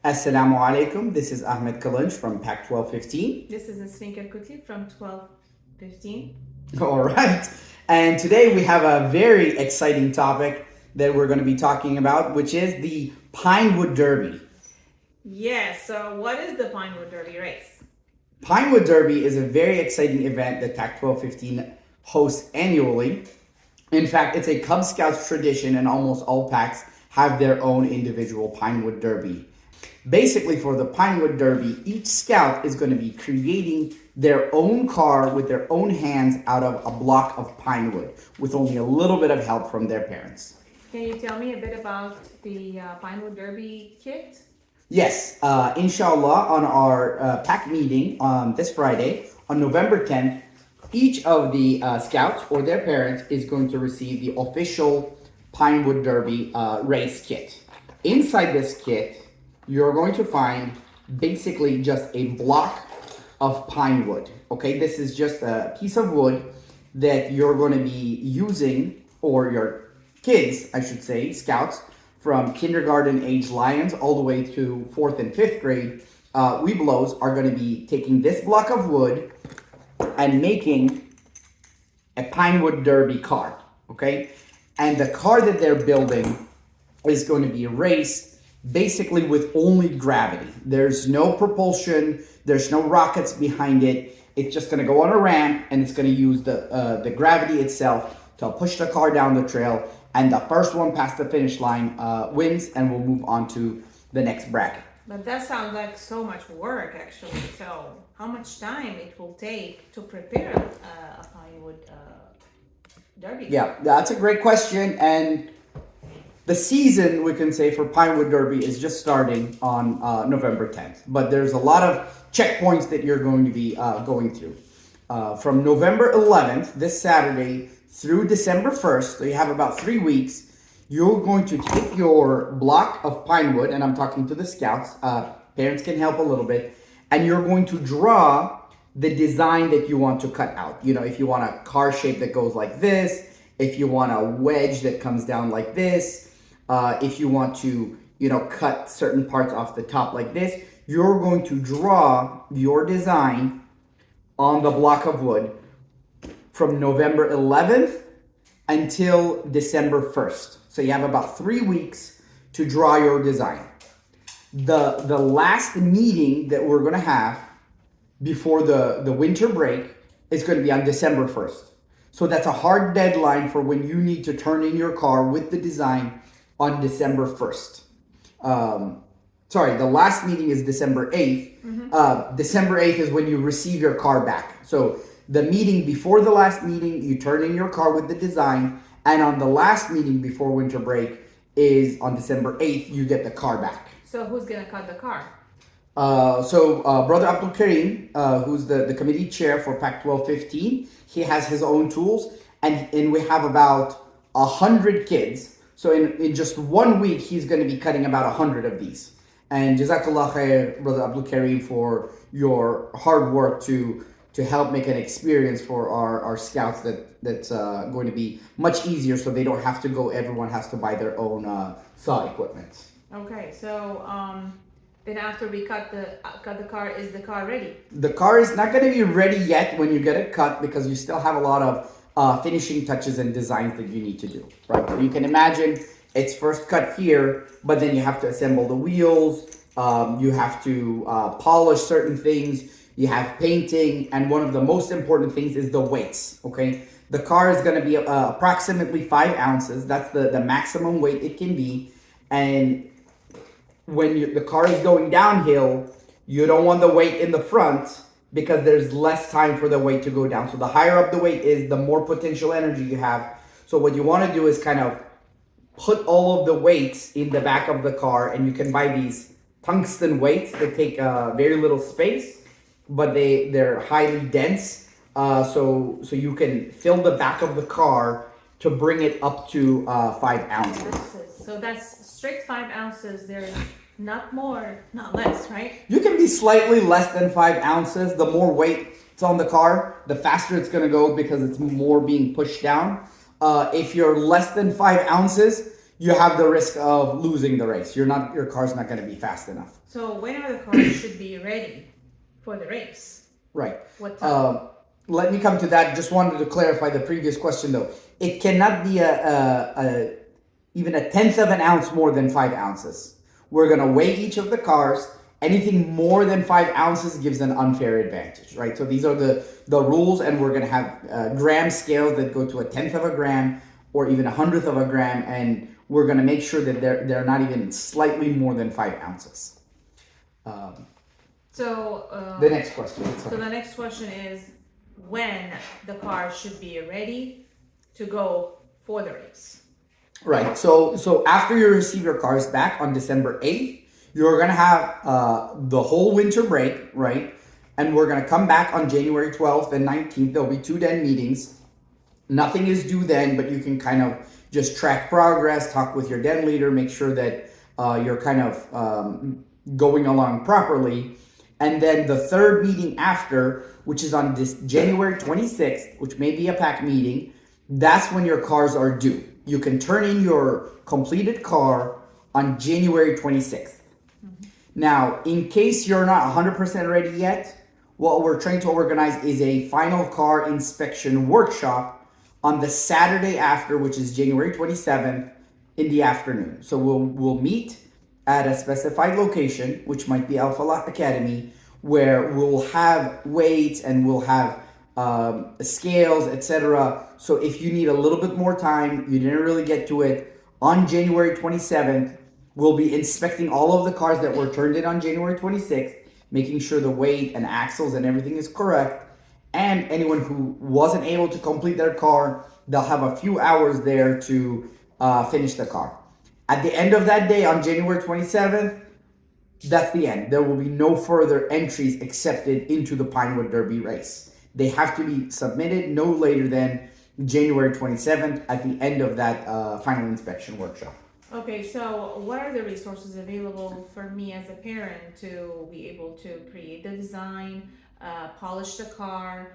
Assalamu alaikum. This is Ahmed Kalanj from Pack 1215. This is Nasreen Kutli from 1215. All right. And today we have a very exciting topic that we're going to be talking about, which is the Pinewood Derby. Yes, so what is the Pinewood Derby race? Pinewood Derby is a very exciting event that Pack 1215 hosts annually. In fact, it's a Cub Scouts tradition, and almost all packs have their own individual Pinewood Derby. Basically, for the Pinewood Derby, each scout is going to be creating their own car with their own hands out of a block of pinewood with only a little bit of help from their parents. Can you tell me a bit about the Pinewood Derby kit? Yes, inshallah, on our pack meeting this Friday, on November 10th, each of the scouts or their parents is going to receive the official Pinewood Derby race kit. Inside this kit, you're going to find basically just a block of pine wood. Okay, this is just a piece of wood that you're going to be using, or your kids, I should say, scouts from kindergarten age lions all the way to 4th and 5th grade Webelos are going to be taking this block of wood and making a Pinewood Derby car. Okay, and the car that they're building is going to be raced basically with only gravity. There's no propulsion, there's no rockets behind it. It's just going to go on a ramp, and it's going to use the gravity itself to push the car down the trail, and the first one past the finish line wins, and we'll move on to the next bracket. But that sounds like so much work, actually. So how much time it will take to prepare a Pinewood Derby? Yeah, that's a great question, and the season, we can say, for Pinewood Derby is just starting on November 10th. But there's a lot of checkpoints that you're going to be going through. From November 11th, this Saturday, through December 1st, so you have about 3 weeks, you're going to take your block of Pinewood, and I'm talking to the scouts, parents can help a little bit, and you're going to draw the design that you want to cut out. You know, if you want a car shape that goes like this, if you want a wedge that comes down like this, if you want to, cut certain parts off the top like this, you're going to draw your design on the block of wood from November 11th until December 1st. So you have about 3 weeks to draw your design. The last meeting that we're going to have before the winter break is going to be on December 1st. So that's a hard deadline for when you need to turn in your car with the design on December 1st. The last meeting is December 8th. Mm-hmm. December 8th is when you receive your car back. So the meeting before the last meeting, you turn in your car with the design. And on the last meeting before winter break is on December 8th, you get the car back. So who's going to cut the car? Brother Abdul Karim, who's the committee chair for Pack 1215, he has his own tools. And we have about 100 kids. So in just 1 week, he's going to be cutting about 100 of these. And Jazakallah khair, Brother Abdul Karim, for your hard work to help make an experience for our scouts that's going to be much easier, so they don't have to go, everyone has to buy their own saw equipment. Okay, so then after we cut the car, is the car ready? The car is not going to be ready yet when you get it cut, because you still have a lot of finishing touches and designs that you need to do, right? So you can imagine it's first cut here, but then you have to assemble the wheels, you have to polish certain things, you have painting, and one of the most important things is the weights, okay? The car is going to be approximately 5 ounces. That's the maximum weight it can be. And when the car is going downhill, you don't want the weight in the front, because there's less time for the weight to go down. So the higher up the weight is, the more potential energy you have. So what you want to do is kind of put all of the weights in the back of the car, and you can buy these tungsten weights that take very little space, but they're highly dense. So you can fill the back of the car to bring it up to 5 ounces. So that's strict 5 ounces. There's not more, not less, right? You can be slightly less than 5 ounces. The more weight it's on the car, the faster it's going to go, because it's more being pushed down. If you're less than 5 ounces, you have the risk of losing the race. Your car's not going to be fast enough. So whenever the car should be ready for the race. Right. What time? Let me come to that. Just wanted to clarify the previous question though. It cannot be even a tenth of an ounce more than 5 ounces. We're going to weigh each of the cars. Anything more than 5 ounces gives an unfair advantage, right? So these are the rules, and we're going to have gram scales that go to a tenth of a gram or even a hundredth of a gram, and we're going to make sure that they're not even slightly more than 5 ounces. The next question. So the next question is when the car should be ready to go for the race. Right. So after you receive your cars back on December 8th, you're going to have the whole winter break, right? And we're going to come back on January 12th and 19th. There'll be 2 den meetings. Nothing is due then, but you can kind of just track progress, talk with your den leader, make sure that you're kind of going along properly. And then the third meeting after, which is on this January 26th, which may be a pack meeting, that's when your cars are due. You can turn in your completed car on January 26th. Now, in case you're not 100% ready yet, what we're trying to organize is a final car inspection workshop on the Saturday after, which is January 27th in the afternoon. So we'll meet at a specified location, which might be Alpha Lot Academy, where we'll have weights and we'll have scales, etc. So if you need a little bit more time, you didn't really get to it, on January 27th, we'll be inspecting all of the cars that were turned in on January 26th, making sure the weight and axles and everything is correct. And anyone who wasn't able to complete their car, they'll have a few hours there to finish the car. At the end of that day, on January 27th, that's the end. There will be no further entries accepted into the Pinewood Derby race. They have to be submitted no later than January 27th at the end of that final inspection workshop. Okay, so what are the resources available for me as a parent to be able to create the design, polish the car,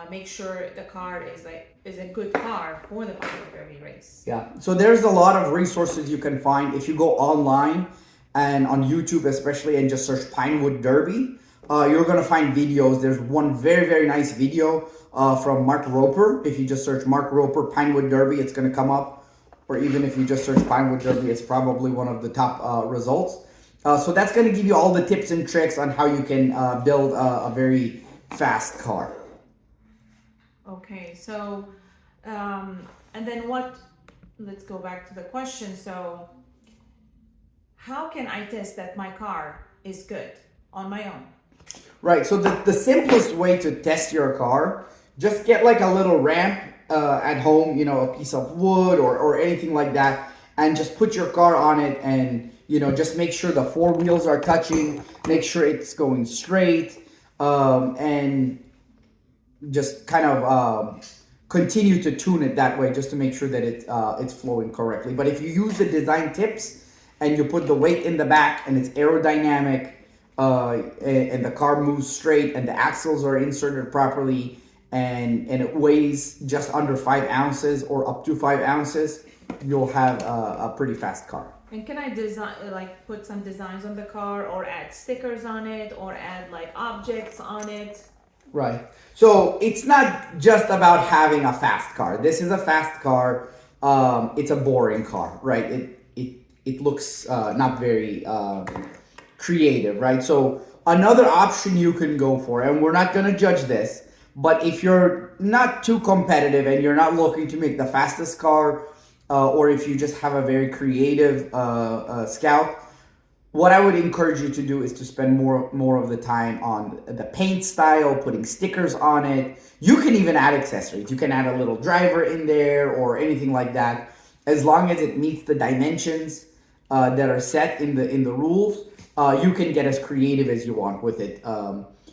make sure the car is a good car for the Pinewood Derby race? Yeah, so there's a lot of resources you can find if you go online and on YouTube especially and just search Pinewood Derby. You're gonna find videos. There's one very, very nice video from Mark Roper. If you just search Mark Roper Pinewood Derby, it's gonna come up. Or even if you just search Pinewood Derby, it's probably one of the top results. So that's going to give you all the tips and tricks on how you can build a very fast car. Okay, so, and then let's go back to the question. So, how can I test that my car is good on my own? Right, so the simplest way to test your car, just get like a little ramp at home, a piece of wood or anything like that, and just put your car on it and, just make sure the 4 wheels are touching, make sure it's going straight, and just kind of continue to tune it that way just to make sure that it's flowing correctly. But if you use the design tips and you put the weight in the back and it's aerodynamic, and the car moves straight and the axles are inserted properly, and it weighs just under 5 ounces or up to 5 ounces, you'll have a pretty fast car. And can I put some designs on the car or add stickers on it or add objects on it? Right. So it's not just about having a fast car. This is a fast car. It's a boring car, right? It looks not very creative, right? So another option you can go for, and we're not going to judge this, but if you're not too competitive and you're not looking to make the fastest car, or if you just have a very creative Scout, what I would encourage you to do is to spend more of the time on the paint style, putting stickers on it. You can even add accessories. You can add a little driver in there or anything like that, as long as it meets the dimensions that are set in the rules. You can get as creative as you want with it.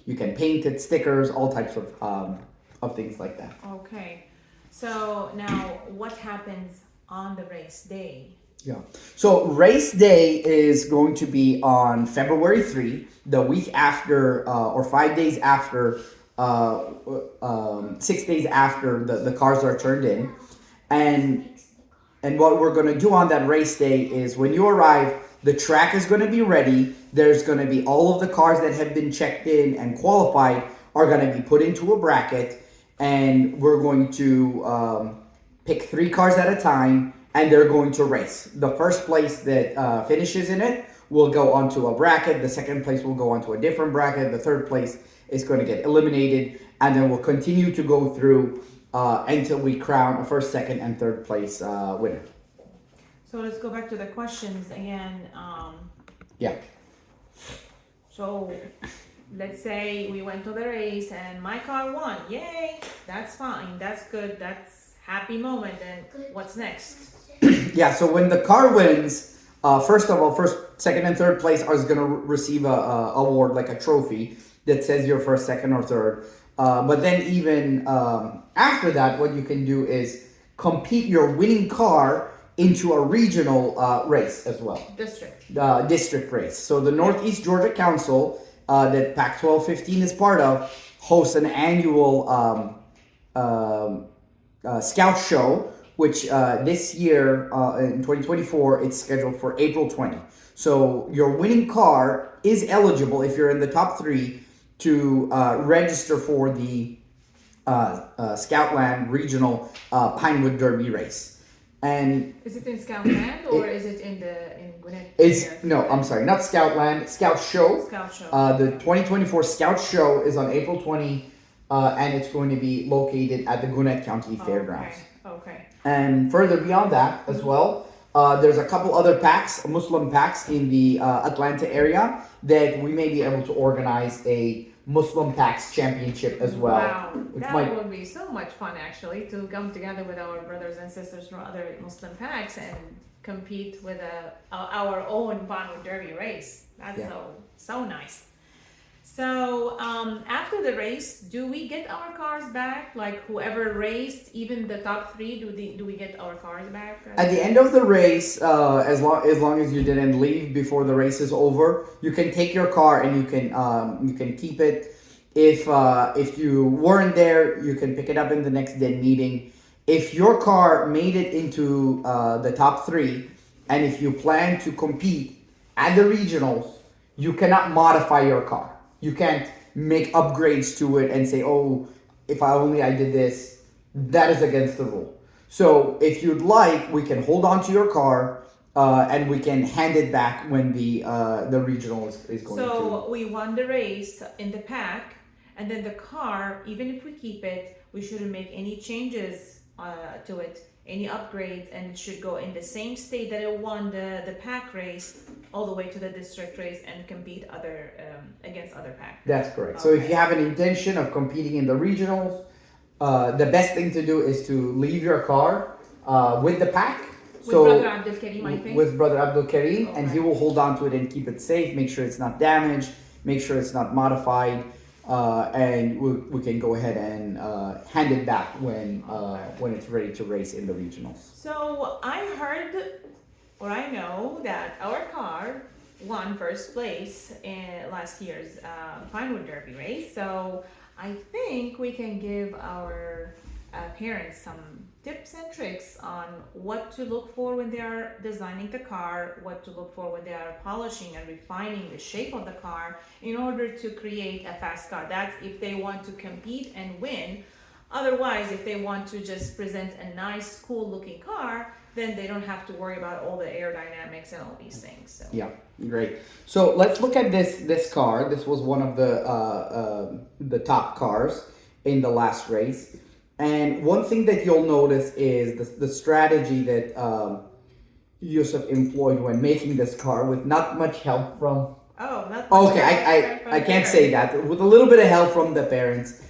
You can paint it, stickers, all types of things like that. Okay. So now what happens on the race day? Yeah. So race day is going to be on February 3, the week after, or 5 days after, 6 days after the cars are turned in. And And what we're going to do on that race day is when you arrive, the track is going to be ready. There's going to be all of the cars that have been checked in and qualified are going to be put into a bracket, and we're going to pick 3 cars at a time, and they're going to race. The first place that finishes in it will go onto a bracket. The second place will go onto a different bracket. The third place is going to get eliminated, and then we'll continue to go through until we crown a first, second, and third place winner. So let's go back to the questions again. Yeah. So let's say we went to the race and my car won. Yay! That's fine. That's good. That's happy moment. And what's next? Yeah. So when the car wins, first of all, first, second, and third place are going to receive a award, like a trophy that says you're first, second, or third. But then even after that, what you can do is compete your winning car into a regional race as well. District race. So the Northeast Georgia Council that Pac-12 15 is part of hosts an annual scout show, which this year in 2024 it's scheduled for April 20. So your winning car is eligible if you're in the top 3 to register for the Scoutland Regional Pinewood Derby race. And is it in Scoutland or is it in Gwinnett? I'm sorry, not Scoutland, Scout Show. Scout Show. The 2024 Scout Show is on April 20, and it's going to be located at the Gwinnett County Fairgrounds. Okay. And further beyond that as well, there's a couple other packs, Muslim packs in the Atlanta area that we may be able to organize a Muslim Packs Championship as well. Wow, that would be so much fun actually to come together with our brothers and sisters from other Muslim packs and compete with our own Pinewood Derby race. That's so nice. So after the race, do we get our cars back? Like whoever raced, even the top 3, do we get our cars back? At the end of the race, as long as you didn't leave before the race is over, you can take your car and you can keep it. If you weren't there, you can pick it up in the next day meeting. If your car made it into the top 3, and if you plan to compete at the regionals, you cannot modify your car. You can't make upgrades to it and say, oh, if I did this. That is against the rule. So if you'd like, we can hold on to your car and we can hand it back when the regional is going to. So we won the race in the pack, and then the car, even if we keep it, we shouldn't make any changes to it, any upgrades, and it should go in the same state that it won the pack race all the way to the district race and compete against other packs. That's correct. Okay. So if you have an intention of competing in the regionals, the best thing to do is to leave your car with the pack. With Brother Abdul Karim, I think. With Brother Abdul Karim, okay. And he will hold on to it and keep it safe, make sure it's not damaged, make sure it's not modified, and we can go ahead and hand it back when it's ready to race in the regionals. So I heard, or I know that our car won first place in last year's Pinewood Derby race. So I think we can give our parents some tips and tricks on what to look for when they are designing the car, what to look for when they are polishing and refining the shape of the car in order to create a fast car. That's if they want to compete and win. Otherwise, if they want to just present a nice, cool looking car, then they don't have to worry about all the aerodynamics and all these things. So. Yeah, great. So let's look at this car. This was one of the top cars in the last race. And one thing that you'll notice is the strategy that Yusuf employed when making this car with not much help from... Oh, not much okay, I can't say that. With a little bit of help from the parents.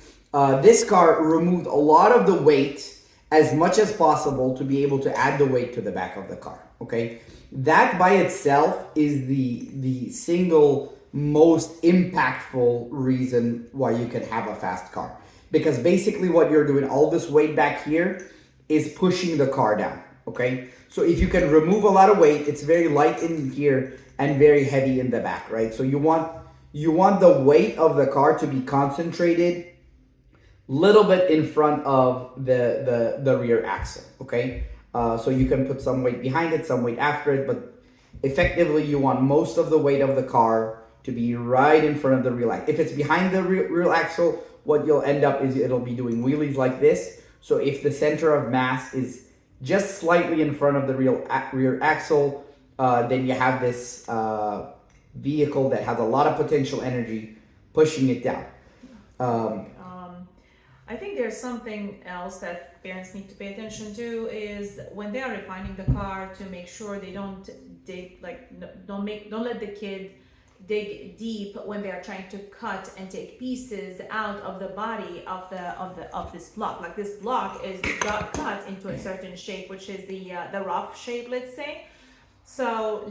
This car removed a lot of the weight as much as possible to be able to add the weight to the back of the car, okay? That by itself is the single most impactful reason why you can have a fast car. Because basically what you're doing, all this weight back here is pushing the car down, okay? So if you can remove a lot of weight, it's very light in here and very heavy in the back, right? So you want the weight of the car to be concentrated little bit in front of the rear axle, okay? So you can put some weight behind it, some weight after it, but effectively you want most of the weight of the car to be right in front of the rear axle. If it's behind the rear axle, what you'll end up is it'll be doing wheelies like this. So if the center of mass is just slightly in front of the rear axle, then you have this vehicle that has a lot of potential energy pushing it down. I think there's something else that parents need to pay attention to is when they are refining the car to make sure they don't dig don't let the kid dig deep when they are trying to cut and take pieces out of the body of this block. Like this block is got cut into a certain shape, which is the rough shape, let's say. So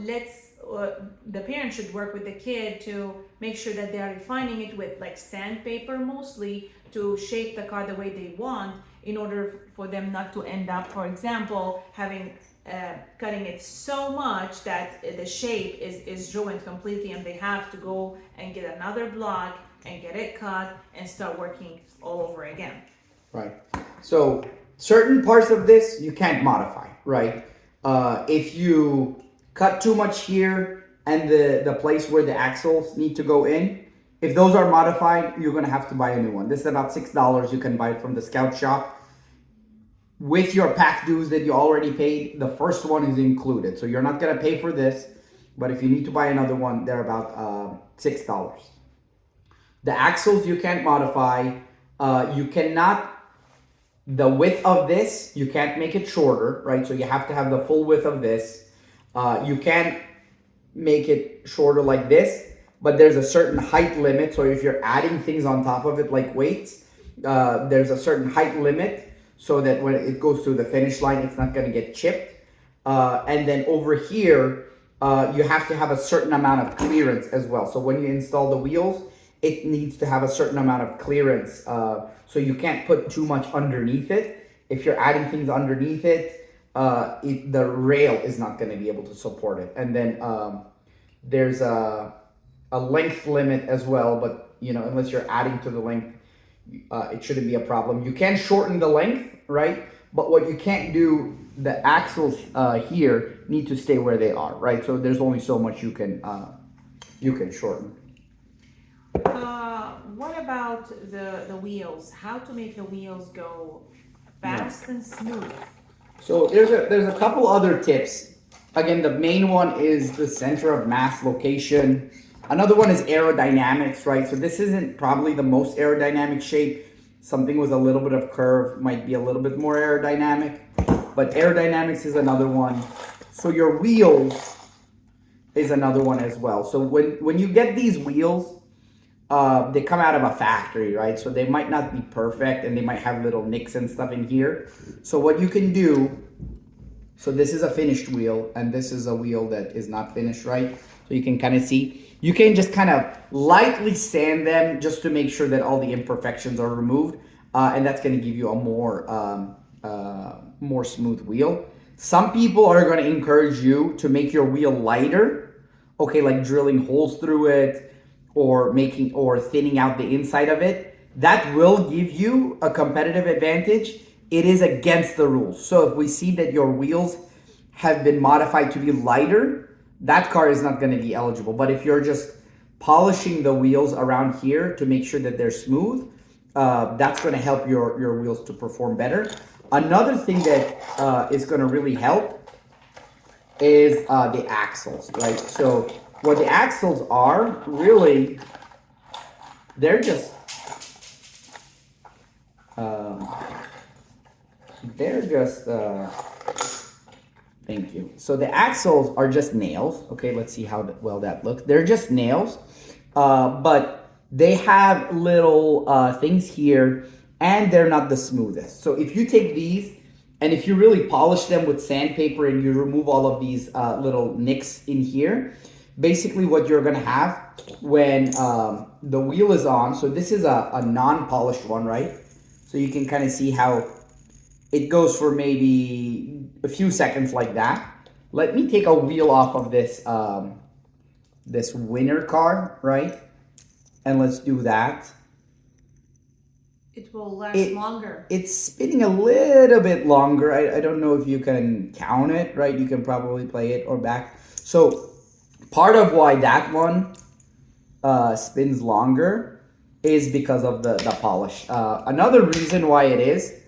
the parent should work with the kid to make sure that they are refining it with like sandpaper mostly to shape the car the way they want in order for them not to end up, for example, having cutting it so much that the shape is ruined completely and they have to go and get another block and get it cut and start working all over again. Right. So certain parts of this you can't modify, right? If you cut too much here and the place where the axles need to go in, if those are modified, you're going to have to buy a new one. This is about $6. You can buy it from the Scout Shop. With your pack dues that you already paid, the first one is included. So you're not going to pay for this, but if you need to buy another one, they're about $6. The axles you can't modify. You cannot, the width of this, you can't make it shorter, right? So you have to have the full width of this. You can't make it shorter like this, but there's a certain height limit. So if you're adding things on top of it like weights, there's a certain height limit so that when it goes through the finish line, it's not going to get chipped. And then over here, you have to have a certain amount of clearance as well. So when you install the wheels, it needs to have a certain amount of clearance. So you can't put too much underneath it. If you're adding things underneath it, the rail is not going to be able to support it. And then there's a length limit as well, but unless you're adding to the length, it shouldn't be a problem. You can shorten the length, right? But what you can't do, the axles here need to stay where they are, right? So there's only so much you can shorten. What about the wheels? How to make the wheels go fast and smooth? So there's a couple other tips. Again, the main one is the center of mass location. Another one is aerodynamics, right? So this isn't probably the most aerodynamic shape. Something with a little bit of curve might be a little bit more aerodynamic, but aerodynamics is another one. So your wheels is another one as well. So when you get these wheels, they come out of a factory, right? So they might not be perfect and they might have little nicks and stuff in here. So what you can do, so this is a finished wheel and this is a wheel that is not finished, right? So you can kind of see, you can just kind of lightly sand them just to make sure that all the imperfections are removed. And that's going to give you a more smooth wheel. Some people are going to encourage you to make your wheel lighter, okay, like drilling holes through it or thinning out the inside of it. That will give you a competitive advantage. It is against the rules. So if we see that your wheels have been modified to be lighter, that car is not going to be eligible. But if you're just polishing the wheels around here to make sure that they're smooth, that's going to help your wheels to perform better. Another thing that is going to really help is the axles, right? So what the axles are, really, they're just thank you. So the axles are just nails. Okay, let's see how well that looks. They're just nails, but they have little things here, and they're not the smoothest. So if you take these, and if you really polish them with sandpaper and you remove all of these little nicks in here, basically what you're gonna have when the wheel is on, so this is a non-polished one, right? So you can kind of see how it goes for maybe a few seconds like that. Let me take a wheel off of this this winner car, right? And let's do that. It will last It longer. it's spinning a little bit longer. I don't know if you can count it, right? You can probably play it or back. So part of why that one spins longer is because of the polish. Another reason why it is,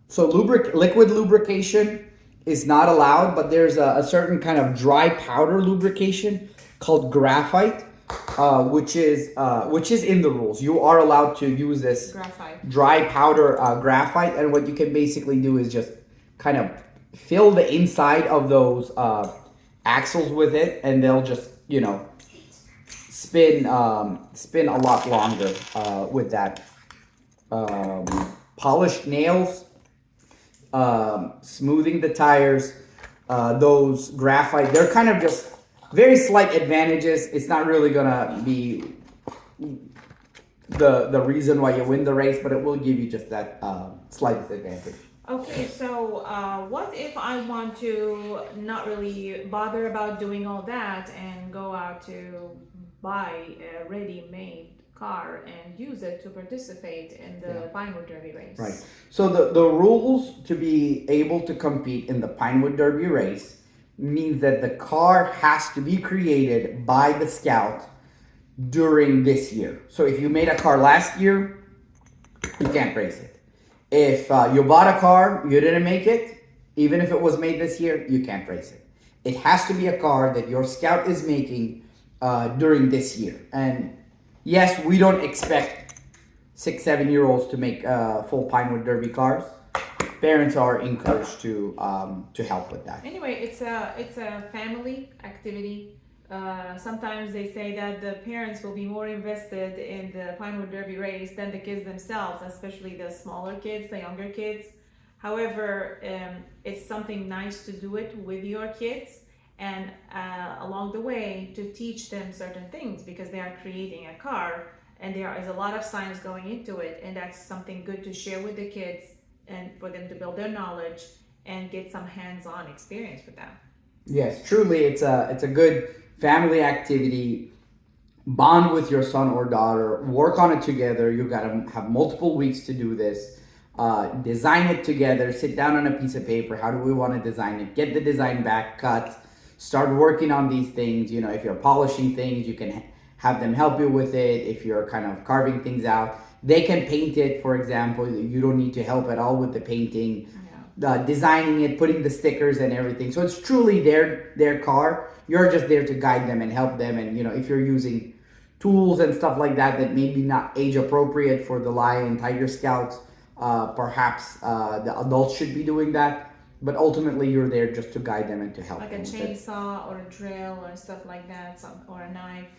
so liquid lubrication is not allowed, but there's a certain kind of dry powder lubrication called graphite, which is in the rules. You are allowed to use this Graphite. dry powder graphite, and what you can basically do is just kind of fill the inside of those axles with it, and they'll just spin a lot longer with that. Polished nails, smoothing the tires, those graphite, they're kind of just very slight advantages. It's not really gonna be the reason why you win the race, but it will give you just that slightest advantage. Okay, so what if I want to not really bother about doing all that and go out to buy a ready-made car and use it to participate in the Pinewood Derby race? Right. So the rules to be able to compete in the Pinewood Derby race means that the car has to be created by the scout during this year. So if you made a car last year, you can't race it. If you bought a car, you didn't make it, even if it was made this year, you can't race it. It has to be a car that your scout is making during this year. And yes, we don't expect 6, 7-year-olds to make full Pinewood Derby cars. Parents are encouraged to help with that. Anyway, it's a family activity. Sometimes they say that the parents will be more invested in the Pinewood Derby race than the kids themselves, especially the smaller kids, the younger kids. However, it's something nice to do it with your kids and along the way to teach them certain things because they are creating a car and there is a lot of science going into it, and that's something good to share with the kids and for them to build their knowledge and get some hands-on experience with that. Yes, truly, it's a good family activity. Bond with your son or daughter. Work on it together. You got to have multiple weeks to do this. Design it together. Sit down on a piece of paper. How do we want to design it? Get the design back, cut. Start working on these things. If you're polishing things, you can have them help you with it. If you're kind of carving things out, they can paint it, for example. You don't need to help at all with the painting. Designing it, putting the stickers and everything. So it's truly their car. You're just there to guide them and help them. And if you're using tools and stuff like that maybe not age appropriate for the Lion Tiger Scouts, perhaps the adults should be doing that. But ultimately, you're there just to guide them and to help like them. Like a chainsaw or a drill or stuff like that, or a knife.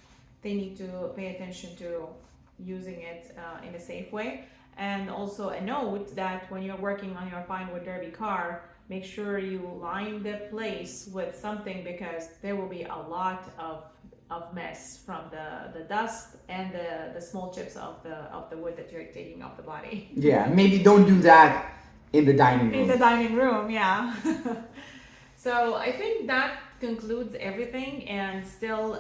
They need to pay attention to using it in a safe way. And also a note that when you're working on your Pinewood Derby car, make sure you line the place with something because there will be a lot of mess from the dust and the small chips of the wood that you're taking off the body. Yeah, maybe don't do that in the dining room. In the dining room, yeah. So I think that concludes everything, and still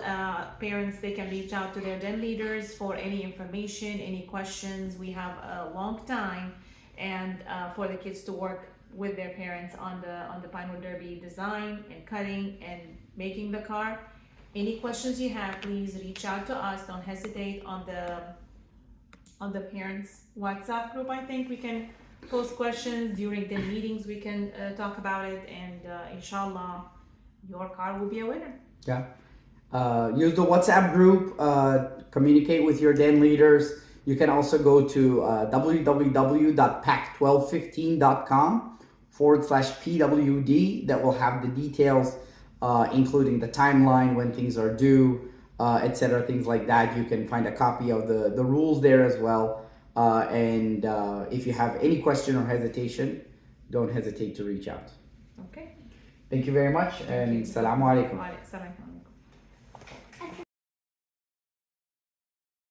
parents, they can reach out to their den leaders for any information, any questions. We have a long time and for the kids to work with their parents on the Pinewood Derby design and cutting and making the car. Any questions you have, please reach out to us. Don't hesitate on the parents WhatsApp group. I think we can post questions during the meetings. We can talk about it, and inshallah your car will be a winner. Yeah. Use the WhatsApp group. Communicate with your den leaders. You can also go to www.pack1215.com/PWD. That will have the details, including the timeline, when things are due, etc. Things like that. You can find a copy of the rules there as well. And if you have any question or hesitation, don't hesitate to reach out. Okay. Thank you very much, and Assalamu alaikum. Wa alaikum salam.